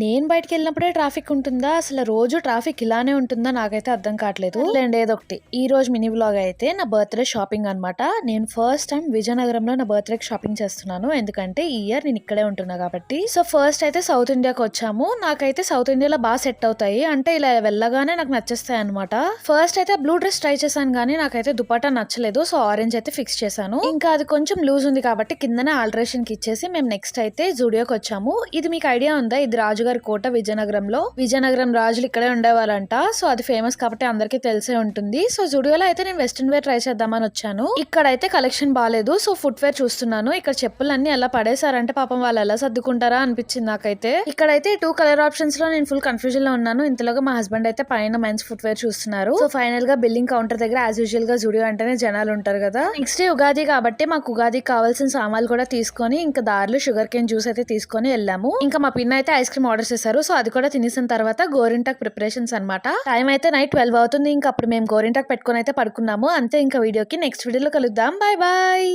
నేను బయటికెళ్ళినప్పుడే ట్రాఫిక్ ఉంటుందా? అసలు రోజు ట్రాఫిక్ ఇలానే ఉంటుందా? నాకైతే అర్థం కావట్లేదు. లేండి ఏదోకటి. ఈ రోజు మినీ వ్లాగ్ అయితే నా బర్త్‌డే షాపింగ్ అనమాట. నేను ఫస్ట్ టైమ్ విజయనగరంలో నా బర్త్‌డేకి షాపింగ్ చేస్తున్నాను. ఎందుకంటే ఈ ఇయర్ నేను ఇక్కడే ఉంటున్నా కాబట్టి. సో ఫస్ట్ అయితే సౌత్ ఇండియాకొచ్చాము. నాకైతే సౌత్ ఇండియాలో సెట్ అవుతాయి. అంటే ఇలా వెళ్ళగానే నాకు నచ్చేస్తాయన్నమాట. ఫస్ట్ అయితే బ్లూ డ్రెస్ ట్రై చేశాను గానీ నాకైతే దుపట్టా నచ్చలేదు. సో ఆరెంజ్ అయితే ఫిక్స్ చేశాను. ఇంకా అది కొంచెం లూజ్ ఉంది కాబట్టి కిందనే ఆల్టరేషన్‌కి ఇచ్చేసి మేము నెక్స్ట్ అయితే జూడియోకొచ్చాము. ఇది మీకు ఐడియా ఉందా? ఇది రాజుగారి కోట విజయనగరంలో. విజయనగరం రాజులు ఇక్కడే ఉండేవాళ్ళంట. సో అది ఫేమస్ కాబట్టి అందరికీ తెలిసే ఉంటుంది. సో జూడియోలో అయితే నేను వెస్టర్న్ వేర్ ట్రై చేద్దామని వచ్చాను. ఇక్కడైతే కలెక్షన్ బాలేదు. సో ఫుట్ వేర్ చూస్తున్నాను. ఇక్కడ చెప్పులన్నీ ఎలా పడేశారంటే పాపం వాళ్ళు ఎలా సర్దుకుంటారా అనిపించింది నాకైతే. ఇక్కడైతే 2 కలర్ ఆప్షన్స్ లో నేను ఫుల్ కన్ఫ్యూజన్ లో ఉన్నాను. ఇంతలోగా మా హస్బెండ్ అయితే పైన మెన్స్ ఫుట్ వేర్ చూస్తున్నారు. సో ఫైనల్ గా బిల్లింగ్ కౌంటర్ దగ్గర యాజ్ యూజువల్ గా జూడియో అంటేనే జనాలు ఉంటారు కదా. నెక్స్ట్ డే ఉగాది కాబట్టి మాకు ఉగాదికి కావాల్సిన సామాన్లు కూడా తీసుకొని ఇంకా దారిలో షుగర్ కేన్ జ్యూస్ అయితే తీసుకొని వెళ్ళాము. ఇంకా మా పిన్న అయితే ఐస్ క్రీమ్ ఆర్డర్ చేశారు. సో అది కూడా తినేసిన తర్వాత గోరింటాక్ ప్రిపరేషన్స్ అనమాట. టైం అయితే నైట్ 12 అవుతుంది. ఇంకా అప్పుడు మేము గోరింటాక్ పెట్టుకొని అయితే పడుకున్నాము. అంతే ఇంకా వీడియోకి నెక్స్ట్ వీడియోలో కలుద్దాం. Bye bye.